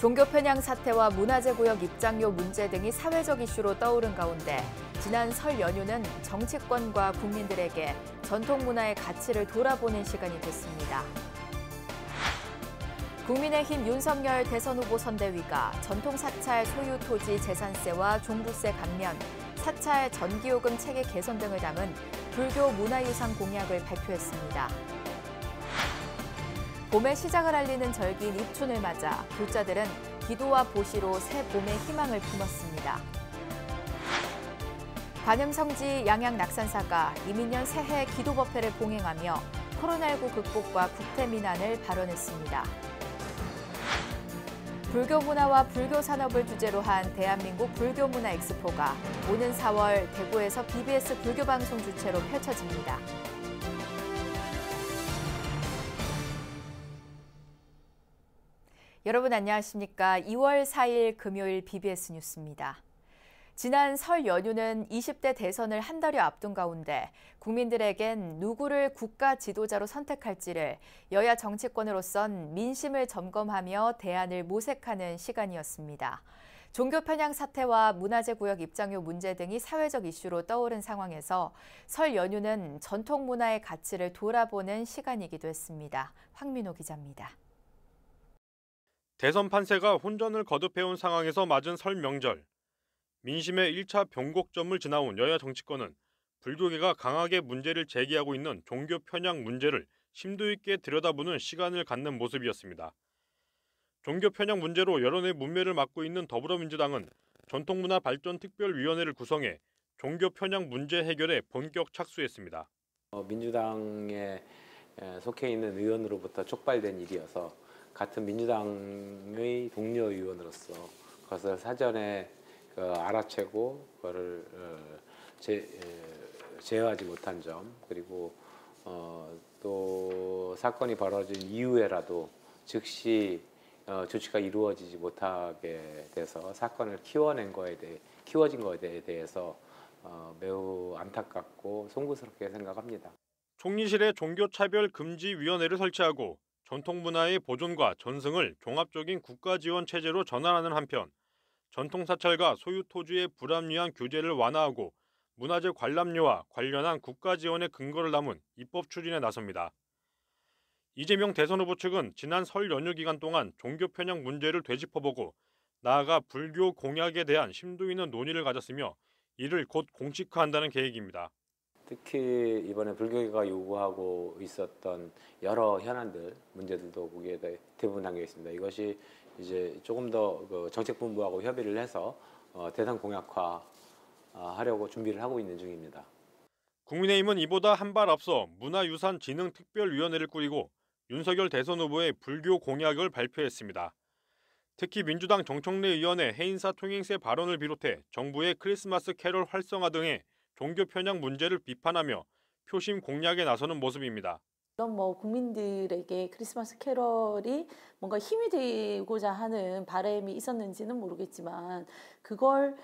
종교 편향 사태와 문화재구역 입장료 문제 등이 사회적 이슈로 떠오른 가운데 지난 설 연휴는 정치권과 국민들에게 전통 문화의 가치를 돌아보는 시간이 됐습니다. 국민의힘 윤석열 대선 후보 선대위가 전통 사찰 소유 토지 재산세와 종부세 감면, 사찰 전기요금 체계 개선 등을 담은 불교 문화유산 공약을 발표했습니다. 봄의 시작을 알리는 절기인 입춘을 맞아 불자들은 기도와 보시로 새 봄의 희망을 품었습니다. 관음성지 양양낙산사가 이민년 새해 기도법회를 봉행하며 코로나19 극복과 국태민안을 발언했습니다. 불교 문화와 불교 산업을 주제로 한 대한민국 불교문화 엑스포가 오는 4월 대구에서 BBS 불교방송 주최로 펼쳐집니다. 여러분 안녕하십니까? 2월 4일 금요일 BBS 뉴스입니다. 지난 설 연휴는 20대 대선을 한 달여 앞둔 가운데 국민들에겐 누구를 국가 지도자로 선택할지를 여야 정치권으로선 민심을 점검하며 대안을 모색하는 시간이었습니다. 종교 편향 사태와 문화재 구역 입장료 문제 등이 사회적 이슈로 떠오른 상황에서 설 연휴는 전통 문화의 가치를 돌아보는 시간이기도 했습니다. 황민호 기자입니다. 대선 판세가 혼전을 거듭해온 상황에서 맞은 설 명절. 민심의 1차 변곡점을 지나온 여야 정치권은 불교계가 강하게 문제를 제기하고 있는 종교 편향 문제를 심도 있게 들여다보는 시간을 갖는 모습이었습니다. 종교 편향 문제로 여론의 문매를 맡고 있는 더불어민주당은 전통문화발전특별위원회를 구성해 종교 편향 문제 해결에 본격 착수했습니다. 민주당에 속해 있는 의원으로부터 촉발된 일이어서 같은 민주당의 동료 의원으로서 그것을 사전에 알아채고 그거를 제어하지 못한 점, 그리고 또 사건이 벌어진 이후에라도 즉시 조치가 이루어지지 못하게 돼서 사건을 키워진 거에 대해서 매우 안타깝고 송구스럽게 생각합니다. 총리실에 종교차별금지위원회를 설치하고 전통문화의 보존과 전승을 종합적인 국가지원 체제로 전환하는 한편 전통사찰과 소유토지의 불합리한 규제를 완화하고 문화재 관람료와 관련한 국가지원의 근거를 담은 입법 추진에 나섭니다. 이재명 대선 후보 측은 지난 설 연휴 기간 동안 종교 편향 문제를 되짚어보고 나아가 불교 공약에 대한 심도 있는 논의를 가졌으며 이를 곧 공식화한다는 계획입니다. 특히 이번에 불교계가 요구하고 있었던 여러 현안들, 문제들도 거기에 대부분 담겨 있습니다. 이것이 이제 조금 더 정책본부하고 협의를 해서 대상 공약화 하려고 준비를 하고 있는 중입니다. 국민의힘은 이보다 한 발 앞서 문화유산진흥특별위원회를 꾸리고 윤석열 대선 후보의 불교 공약을 발표했습니다. 특히 민주당 정청래 의원의 해인사 통행세 발언을 비롯해 정부의 크리스마스 캐롤 활성화 등의 종교 편향 문제를 비판하며 표심 공략에 나서는 모습입니다. 국민들에게 크리스마스 캐럴이 뭔가 힘이 되고자 하는 바람이 있었는지는 모르겠지만 그걸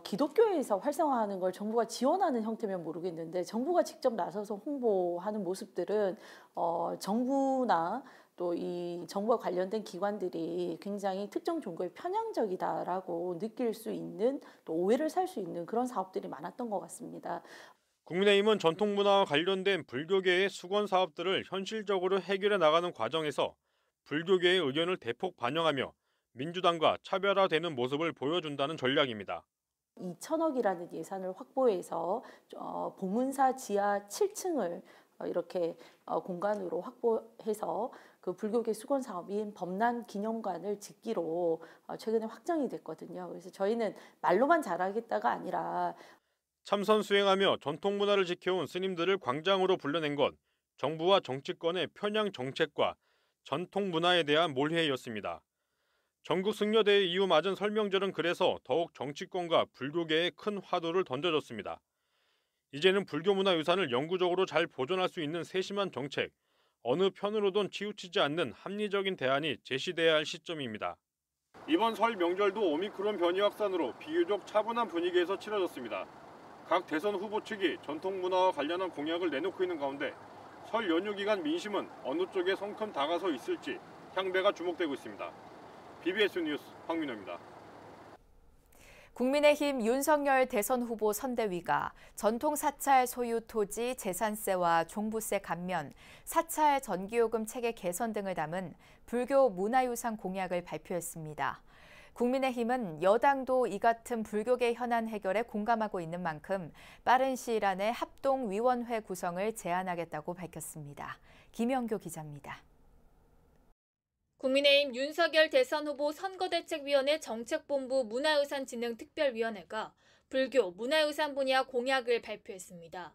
기독교에서 활성화하는 걸 정부가 지원하는 형태면 모르겠는데 정부가 직접 나서서 홍보하는 모습들은 정부나 또 이 정부와 관련된 기관들이 굉장히 특정 종교에 편향적이다라고 느낄 수 있는 또 오해를 살 수 있는 그런 사업들이 많았던 것 같습니다. 국민의힘은 전통문화와 관련된 불교계의 수건 사업들을 현실적으로 해결해 나가는 과정에서 불교계의 의견을 대폭 반영하며 민주당과 차별화되는 모습을 보여준다는 전략입니다. 2천억이라는 예산을 확보해서 봉은사 지하 7층을 이렇게 공간으로 확보해서 그 불교계 수건 사업인 법난 기념관을 짓기로 최근에 확정이 됐거든요. 그래서 저희는 말로만 잘하겠다가 아니라 참선 수행하며 전통문화를 지켜온 스님들을 광장으로 불러낸 것, 정부와 정치권의 편향 정책과 전통문화에 대한 몰회였습니다. 전국 승려대회 이후 맞은 설명절은 그래서 더욱 정치권과 불교계에 큰 화두를 던져줬습니다. 이제는 불교문화유산을 영구적으로 잘 보존할 수 있는 세심한 정책, 어느 편으로든 치우치지 않는 합리적인 대안이 제시돼야 할 시점입니다. 이번 설 명절도 오미크론 변이 확산으로 비교적 차분한 분위기에서 치러졌습니다. 각 대선 후보 측이 전통문화와 관련한 공약을 내놓고 있는 가운데 설 연휴 기간 민심은 어느 쪽에 성큼 다가서 있을지 향배가 주목되고 있습니다. BBS 뉴스 황민호입니다. 국민의힘 윤석열 대선 후보 선대위가 전통 사찰 소유 토지 재산세와 종부세 감면, 사찰 전기요금 체계 개선 등을 담은 불교 문화유산 공약을 발표했습니다. 국민의힘은 여당도 이 같은 불교계 현안 해결에 공감하고 있는 만큼 빠른 시일 안에 합동위원회 구성을 제안하겠다고 밝혔습니다. 김영교 기자입니다. 국민의힘 윤석열 대선 후보 선거대책위원회 정책본부 문화유산진흥특별위원회가 불교 문화유산 분야 공약을 발표했습니다.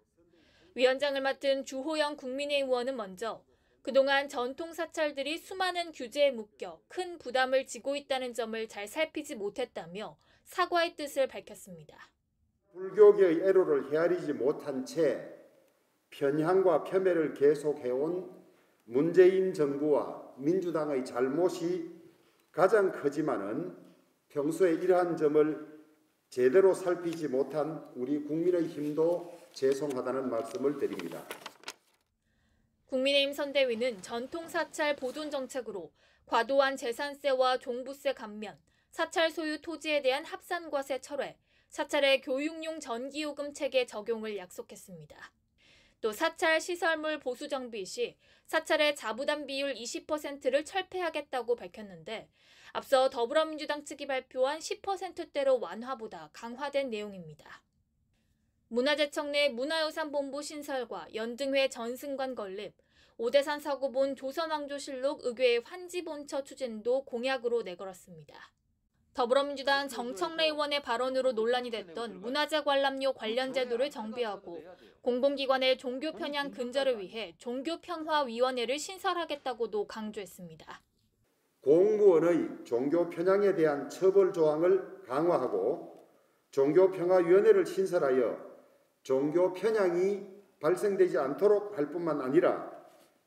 위원장을 맡은 주호영 국민의힘 의원은 먼저 그동안 전통 사찰들이 수많은 규제에 묶여 큰 부담을 지고 있다는 점을 잘 살피지 못했다며 사과의 뜻을 밝혔습니다. 불교계의 애로를 헤아리지 못한 채 편향과 폄훼를 계속해온 문재인 정부와 민주당의 잘못이 가장 크지만은 평소에 이러한 점을 제대로 살피지 못한 우리 국민의힘도 죄송하다는 말씀을 드립니다. 국민의힘 선대위는 전통사찰 보존 정책으로 과도한 재산세와 종부세 감면, 사찰 소유 토지에 대한 합산과세 철회, 사찰의 교육용 전기요금 체계 적용을 약속했습니다. 또 사찰 시설물 보수 정비 시 사찰의 자부담 비율 20%를 철폐하겠다고 밝혔는데 앞서 더불어민주당 측이 발표한 10%대로 완화보다 강화된 내용입니다. 문화재청 내 문화유산본부 신설과 연등회 전승관 건립, 오대산 서구본 조선왕조실록 의궤 환지본처 추진도 공약으로 내걸었습니다. 더불어민주당 정청래 의원의 발언으로 논란이 됐던 문화재 관람료 관련 제도를 정비하고 공공기관의 종교 편향 근절을 위해 종교평화위원회를 신설하겠다고도 강조했습니다. 공무원의 종교 편향에 대한 처벌 조항을 강화하고 종교평화위원회를 신설하여 종교 편향이 발생되지 않도록 할 뿐만 아니라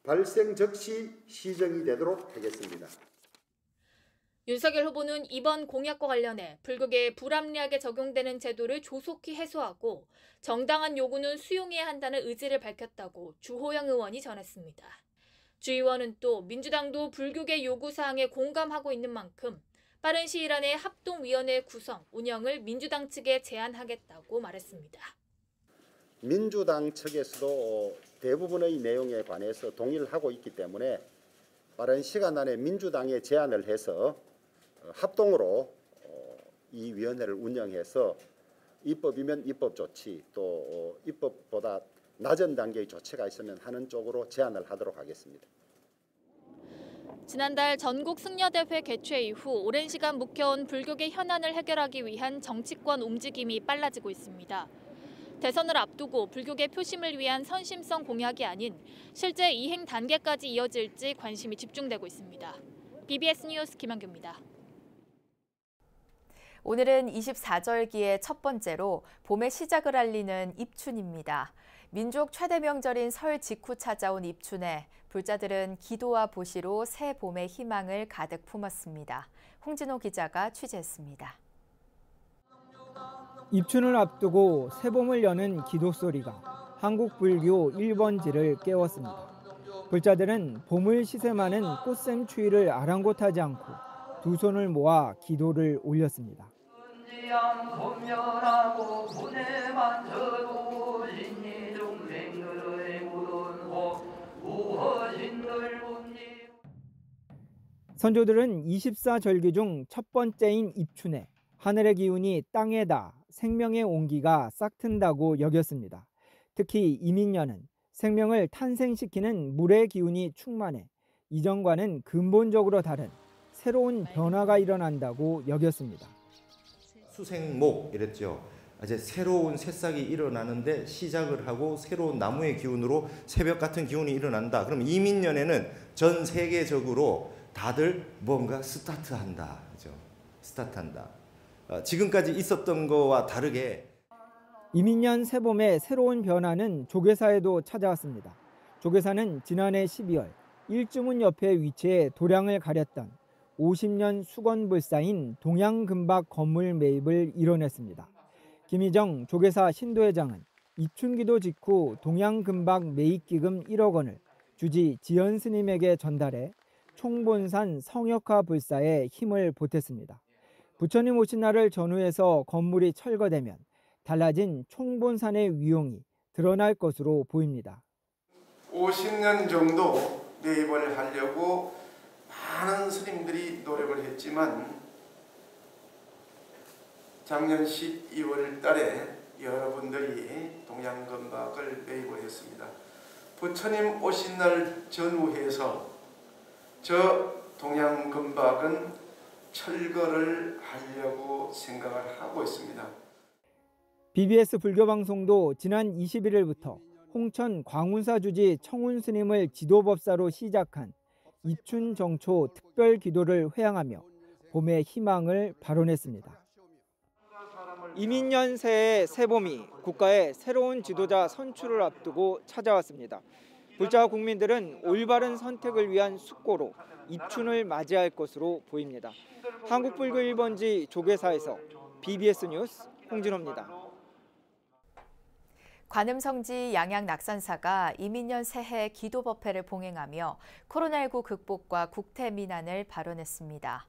발생 즉시 시정이 되도록 하겠습니다. 윤석열 후보는 이번 공약과 관련해 불교계에 불합리하게 적용되는 제도를 조속히 해소하고 정당한 요구는 수용해야 한다는 의지를 밝혔다고 주호영 의원이 전했습니다. 주 의원은 또 민주당도 불교계 요구사항에 공감하고 있는 만큼 빠른 시일 안에 합동위원회 구성, 운영을 민주당 측에 제안하겠다고 말했습니다. 민주당 측에서도 대부분의 내용에 관해서 동의를 하고 있기 때문에 빠른 시간 안에 민주당에 제안을 해서 합동으로 이 위원회를 운영해서 입법이면 입법 조치, 또 입법보다 낮은 단계의 조치가 있으면 하는 쪽으로 제안을 하도록 하겠습니다. 지난달 전국 승려대회 개최 이후 오랜 시간 묵혀온 불교계 현안을 해결하기 위한 정치권 움직임이 빨라지고 있습니다. 대선을 앞두고 불교계 표심을 위한 선심성 공약이 아닌 실제 이행 단계까지 이어질지 관심이 집중되고 있습니다. BBS 뉴스 김한규입니다. 오늘은 24절기의 첫 번째로 봄의 시작을 알리는 입춘입니다. 민족 최대 명절인 설 직후 찾아온 입춘에 불자들은 기도와 보시로 새 봄의 희망을 가득 품었습니다. 홍진호 기자가 취재했습니다. 입춘을 앞두고 새봄을 여는 기도 소리가 한국 불교 1번지를 깨웠습니다. 불자들은 봄을 시샘하는 꽃샘 추위를 아랑곳하지 않고 두 손을 모아 기도를 올렸습니다. 선조들은 24절기 중 첫 번째인 입춘에 하늘의 기운이 땅에 닿아 생명의 온기가 싹튼다고 여겼습니다. 특히 이민년은 생명을 탄생시키는 물의 기운이 충만해 이전과는 근본적으로 다른 새로운 변화가 일어난다고 여겼습니다. 수생목 이랬죠. 이제 새로운 새싹이 일어나는데 시작을 하고 새로운 나무의 기운으로 새벽 같은 기운이 일어난다. 그럼 이민년에는 전 세계적으로 다들 뭔가 스타트한다. 그죠? 스타트한다. 지금까지 있었던 거와 다르게 이민년 새봄의 새로운 변화는 조계사에도 찾아왔습니다. 조계사는 지난해 12월 일주문 옆에 위치해 도량을 가렸던 50년 수건불사인 동양금박 건물 매입을 이뤄냈습니다. 김희정 조계사 신도회장은 입춘기도 직후 동양금박 매입기금 1억 원을 주지 지연 스님에게 전달해 총본산 성역화 불사에 힘을 보탰습니다. 부처님 오신 날을 전후해서 건물이 철거되면 달라진 총본산의 위용이 드러날 것으로 보입니다. 50년 정도 매입을 하려고 많은 스님들이 노력을 했지만 작년 12월 달에 여러분들이 동양금박을 매입을 했습니다. 부처님 오신 날 전후해서 저 동양금박은 철거를 하려고 생각을 하고 있습니다. BBS 불교방송도 지난 21일부터 홍천 광운사 주지 청운 스님을 지도법사로 시작한 입춘정초 특별 기도를 회향하며 봄의 희망을 발언했습니다. 이민년 새해 새봄이 국가의 새로운 지도자 선출을 앞두고 찾아왔습니다. 불자 국민들은 올바른 선택을 위한 숙고로 입춘을 맞이할 것으로 보입니다. 한국불교 1번지 조계사에서 BBS 뉴스 홍진호입니다. 관음성지 양양낙산사가 이민년 새해 기도법회를 봉행하며 코로나19 극복과 국태민안을 발언했습니다.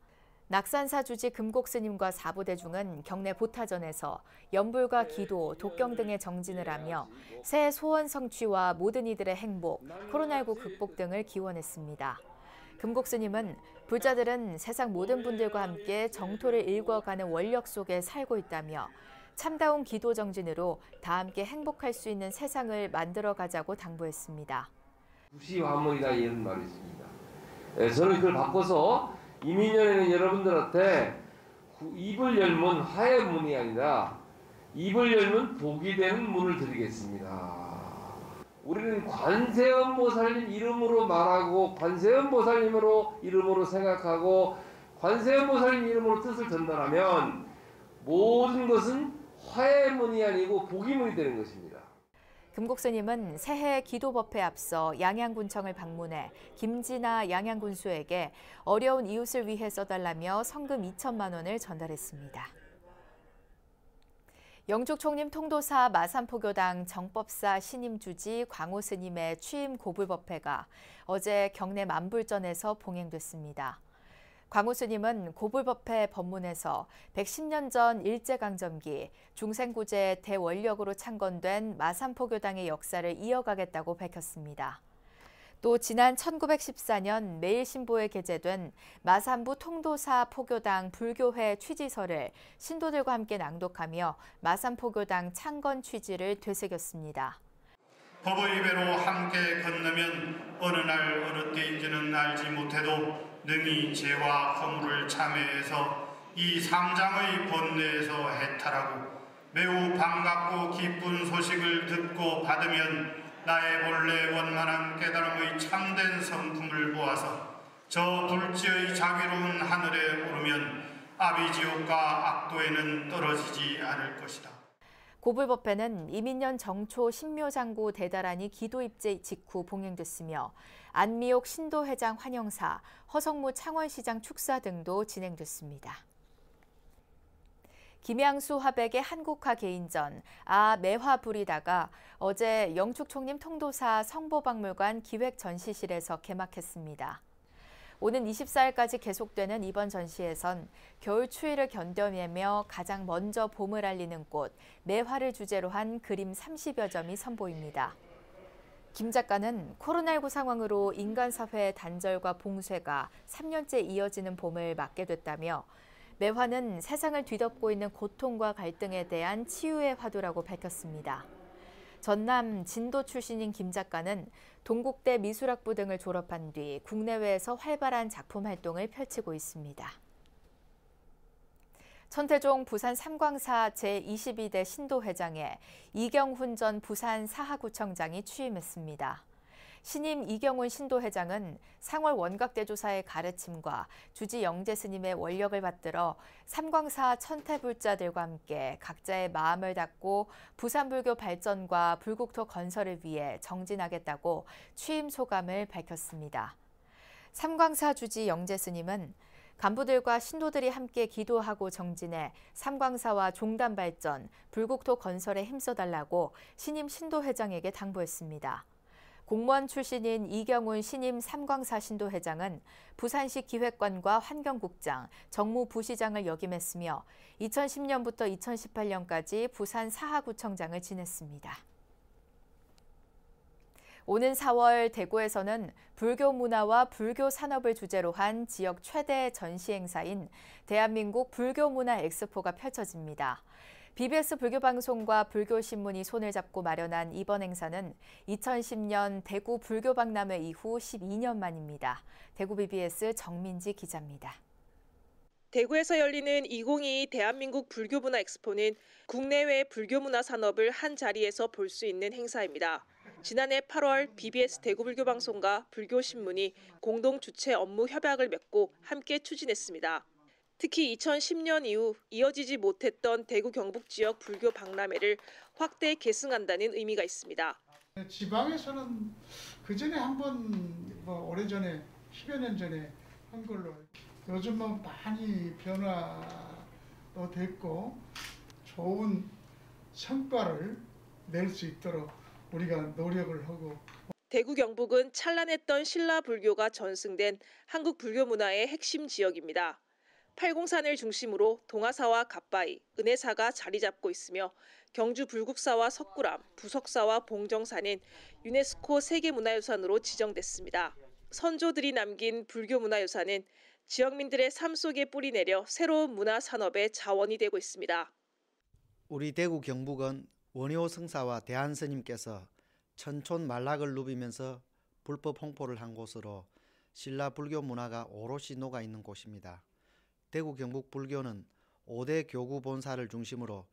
낙산사 주지 금곡스님과 사부대중은 경내 보타전에서 연불과 기도, 독경 등의 정진을 하며 새해 소원 성취와 모든 이들의 행복, 코로나19 극복 등을 기원했습니다. 금곡스님은 불자들은 세상 모든 분들과 함께 정토를 일궈가는 원력 속에 살고 있다며 참다운 기도 정진으로 다 함께 행복할 수 있는 세상을 만들어가자고 당부했습니다. 무시화물이다 이런 말이 있습니다. 저는 그걸 바꿔서 이민년에는 여러분들한테 입을 열면 화의 문이 아니라 입을 열면 복이 되는 문을 드리겠습니다. 우리는 관세음보살님 이름으로 말하고 관세음보살님으로 이름으로 생각하고 관세음보살님 이름으로 뜻을 전달하면 모든 것은 화의 문이 아니고 복의 문이 되는 것입니다. 금곡스님은 새해 기도법회에 앞서 양양군청을 방문해 김진아 양양군수에게 어려운 이웃을 위해 써달라며 성금 2천만 원을 전달했습니다. 영축총림 통도사 마산포교당 정법사 신임 주지 광호 스님의 취임 고불법회가 어제 경내 만불전에서 봉행됐습니다. 광호 스님은 고불법회 법문에서 110년 전 일제강점기 중생구제 대원력으로 창건된 마산포교당의 역사를 이어가겠다고 밝혔습니다. 또 지난 1914년 매일신보에 게재된 마산부 통도사 포교당 불교회 취지서를 신도들과 함께 낭독하며 마산포교당 창건 취지를 되새겼습니다. 법의 배로 함께 건너면 어느 날 어느 때인지는 알지 못해도 능히 죄와 허물을 참회해서 이 삼장의 번뇌에서 해탈하고 매우 반갑고 기쁜 소식을 듣고 받으면 나의 본래 원만한 깨달음의 참된 성품을 보아서 저 불지의 자비로운 하늘에 오르면 아비지옥과 악도에는 떨어지지 않을 것이다. 고불법회는 이민년 정초 신묘장구 대다란이 기도입제 직후 봉행됐으며 안미옥 신도회장 환영사, 허성무 창원시장 축사 등도 진행됐습니다. 김양수 화백의 한국화 개인전 매화 부리다가 어제 영축총림 통도사 성보박물관 기획전시실에서 개막했습니다. 오는 24일까지 계속되는 이번 전시에선 겨울 추위를 견뎌내며 가장 먼저 봄을 알리는 꽃, 매화를 주제로 한 그림 30여 점이 선보입니다. 김 작가는 코로나19 상황으로 인간사회의 단절과 봉쇄가 3년째 이어지는 봄을 맞게 됐다며 매화는 세상을 뒤덮고 있는 고통과 갈등에 대한 치유의 화두라고 밝혔습니다. 전남 진도 출신인 김 작가는 동국대 미술학부 등을 졸업한 뒤 국내외에서 활발한 작품 활동을 펼치고 있습니다. 천태종 부산 삼광사 제22대 신도회장에 이경훈 전 부산 사하구청장이 취임했습니다. 신임 이경훈 신도회장은 상월 원각대조사의 가르침과 주지 영재 스님의 원력을 받들어 삼광사 천태불자들과 함께 각자의 마음을 닫고 부산불교 발전과 불국토 건설을 위해 정진하겠다고 취임 소감을 밝혔습니다. 삼광사 주지 영재 스님은 간부들과 신도들이 함께 기도하고 정진해 삼광사와 종단 발전, 불국토 건설에 힘써달라고 신임 신도회장에게 당부했습니다. 공무원 출신인 이경훈 신임 삼광사 신도회장은 부산시 기획관과 환경국장, 정무부시장을 역임했으며 2010년부터 2018년까지 부산 사하구청장을 지냈습니다. 오는 4월 대구에서는 불교 문화와 불교 산업을 주제로 한 지역 최대 전시 행사인 대한민국 불교문화 엑스포가 펼쳐집니다. BBS 불교방송과 불교신문이 손을 잡고 마련한 이번 행사는 2010년 대구 불교박람회 이후 12년 만입니다. 대구 BBS 정민지 기자입니다. 대구에서 열리는 2022 대한민국 불교문화 엑스포는 국내외 불교문화 산업을 한 자리에서 볼 수 있는 행사입니다. 지난해 8월 BBS 대구불교방송과 불교신문이 공동 주최 업무 협약을 맺고 함께 추진했습니다. 특히 2010년 이후 이어지지 못했던 대구 경북 지역 불교 박람회를 확대 계승한다는 의미가 있습니다. 지방에서는 그전에 한번 오래전에 10여 년 전에 한 걸로 요즘은 많이 변화도 됐고 좋은 성과를 낼 수 있도록 우리가 노력을 하고. 대구 경북은 찬란했던 신라 불교가 전승된 한국 불교 문화의 핵심 지역입니다. 팔공산을 중심으로 동화사와 갓바위, 은혜사가 자리 잡고 있으며 경주 불국사와 석굴암, 부석사와 봉정사는 유네스코 세계문화유산으로 지정됐습니다. 선조들이 남긴 불교문화유산은 지역민들의 삶 속에 뿌리내려 새로운 문화 산업의 자원이 되고 있습니다. 우리 대구 경북은 원효 성사와 대한 스님께서 천촌 만락을 누비면서 불법 홍포를 한 곳으로 신라 불교 문화가 오롯이 녹아 있는 곳입니다. 대구 경북 불교는 5대 교구 본사를 중심으로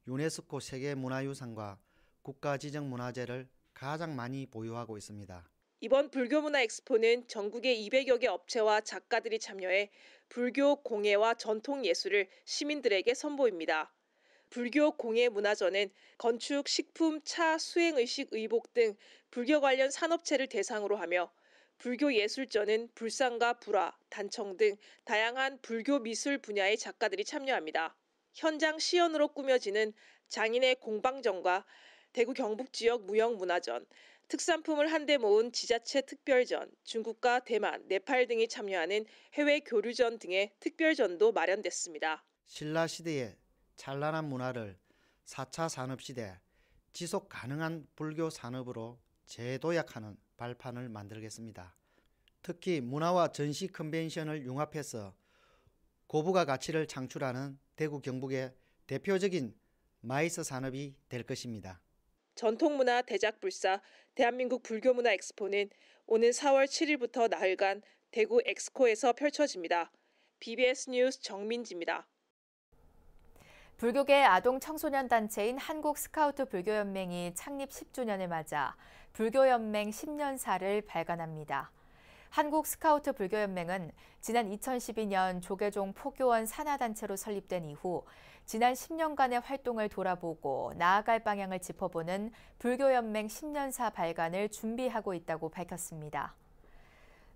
유네스코 세계문화유산과 국가지정문화재를 가장 많이 보유하고 있습니다. 이번 불교문화 엑스포는 전국의 200여 개 업체와 작가들이 참여해 불교 공예와 전통 예술을 시민들에게 선보입니다. 불교 공예 문화전은 건축, 식품, 차, 수행의식, 의복 등 불교 관련 산업체를 대상으로 하며 불교 예술전은 불상과 불화, 단청 등 다양한 불교 미술 분야의 작가들이 참여합니다. 현장 시연으로 꾸며지는 장인의 공방전과 대구 경북 지역 무형문화전, 특산품을 한데 모은 지자체 특별전, 중국과 대만, 네팔 등이 참여하는 해외 교류전 등의 특별전도 마련됐습니다. 신라 시대의 찬란한 문화를 4차 산업시대 지속 가능한 불교 산업으로 재도약하는 발판을 만들겠습니다. 특히 문화와 전시 컨벤션을 융합해서 고부가 가치를 창출하는 대구 경북의 대표적인 마이스 산업이 될 것입니다. 전통문화 대작불사 대한민국 불교문화 엑스포는 오는 4월 7일부터 나흘간 대구 엑스코에서 펼쳐집니다. BBS 뉴스 정민지입니다. 불교계 아동 청소년 단체인 한국 스카우트 불교연맹이 창립 10주년을 맞아 불교연맹 10년사를 발간합니다. 한국 스카우트 불교연맹은 지난 2012년 조계종 포교원 산하단체로 설립된 이후 지난 10년간의 활동을 돌아보고 나아갈 방향을 짚어보는 불교연맹 10년사 발간을 준비하고 있다고 밝혔습니다.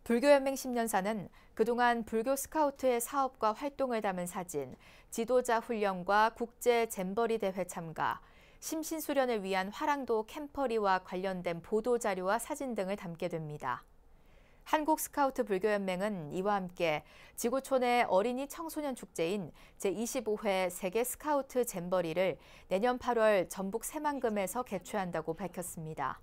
불교연맹 10년사는 그동안 불교 스카우트의 사업과 활동을 담은 사진, 지도자 훈련과 국제 잼버리 대회 참가, 심신수련을 위한 화랑도 캠퍼리와 관련된 보도자료와 사진 등을 담게 됩니다. 한국 스카우트 불교연맹은 이와 함께 지구촌의 어린이 청소년 축제인 제25회 세계 스카우트 잼버리를 내년 8월 전북 새만금에서 개최한다고 밝혔습니다.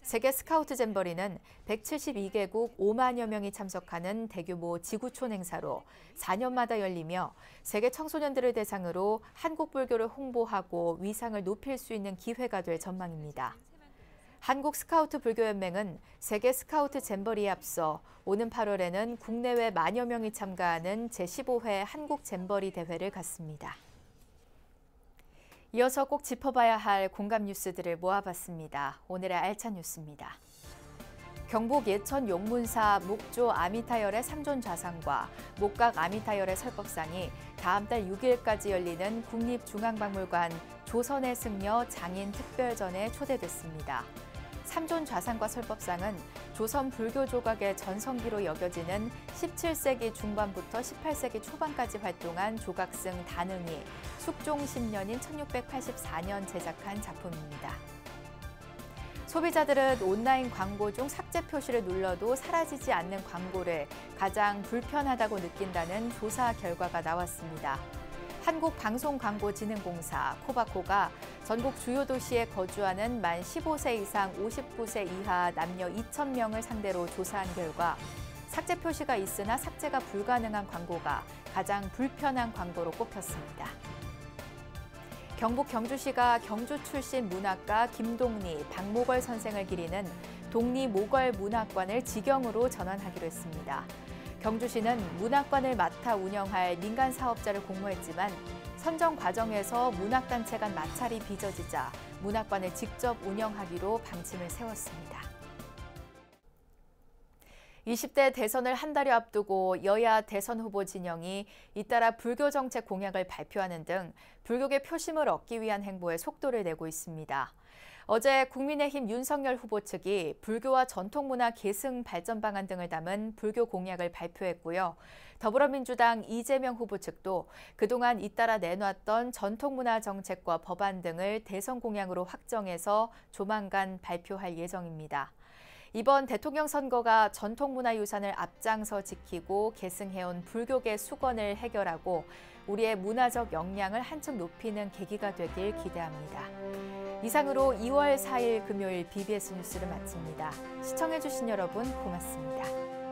세계 스카우트 잼버리는 172개국 5만여 명이 참석하는 대규모 지구촌 행사로 4년마다 열리며 세계 청소년들을 대상으로 한국 불교를 홍보하고 위상을 높일 수 있는 기회가 될 전망입니다. 한국 스카우트 불교연맹은 세계 스카우트 잼버리에 앞서 오는 8월에는 국내외 만여 명이 참가하는 제15회 한국 잼버리 대회를 갖습니다. 이어서 꼭 짚어봐야 할 공감 뉴스들을 모아봤습니다. 오늘의 알찬 뉴스입니다. 경북 예천 용문사 목조 아미타열의 3존 좌상과 목각 아미타열의 설법상이 다음 달 6일까지 열리는 국립중앙박물관 조선의 승려 장인 특별전에 초대됐습니다. 3존 좌상과 설법상은 조선 불교 조각의 전성기로 여겨지는 17세기 중반부터 18세기 초반까지 활동한 조각승 단응이 숙종 10년인 1684년 제작한 작품입니다. 소비자들은 온라인 광고 중 삭제 표시를 눌러도 사라지지 않는 광고를 가장 불편하다고 느낀다는 조사 결과가 나왔습니다. 한국방송광고진흥공사 코바코가 전국 주요 도시에 거주하는 만 15세 이상 59세 이하 남녀 2,000명을 상대로 조사한 결과 삭제 표시가 있으나 삭제가 불가능한 광고가 가장 불편한 광고로 꼽혔습니다. 경북 경주시가 경주 출신 문학가 김동리, 박모걸 선생을 기리는 동리모걸 문학관을 직영으로 전환하기로 했습니다. 경주시는 문학관을 맡아 운영할 민간 사업자를 공모했지만 선정 과정에서 문학단체 간 마찰이 빚어지자 문학관을 직접 운영하기로 방침을 세웠습니다. 20대 대선을 한 달여 앞두고 여야 대선 후보 진영이 잇따라 불교 정책 공약을 발표하는 등 불교계 표심을 얻기 위한 행보에 속도를 내고 있습니다. 어제 국민의힘 윤석열 후보 측이 불교와 전통문화 계승 발전 방안 등을 담은 불교 공약을 발표했고요. 더불어민주당 이재명 후보 측도 그동안 잇따라 내놨던 전통문화 정책과 법안 등을 대선 공약으로 확정해서 조만간 발표할 예정입니다. 이번 대통령 선거가 전통문화유산을 앞장서 지키고 계승해온 불교계 수건을 해결하고 우리의 문화적 역량을 한층 높이는 계기가 되길 기대합니다. 이상으로 2월 4일 금요일 BBS 뉴스를 마칩니다. 시청해주신 여러분 고맙습니다.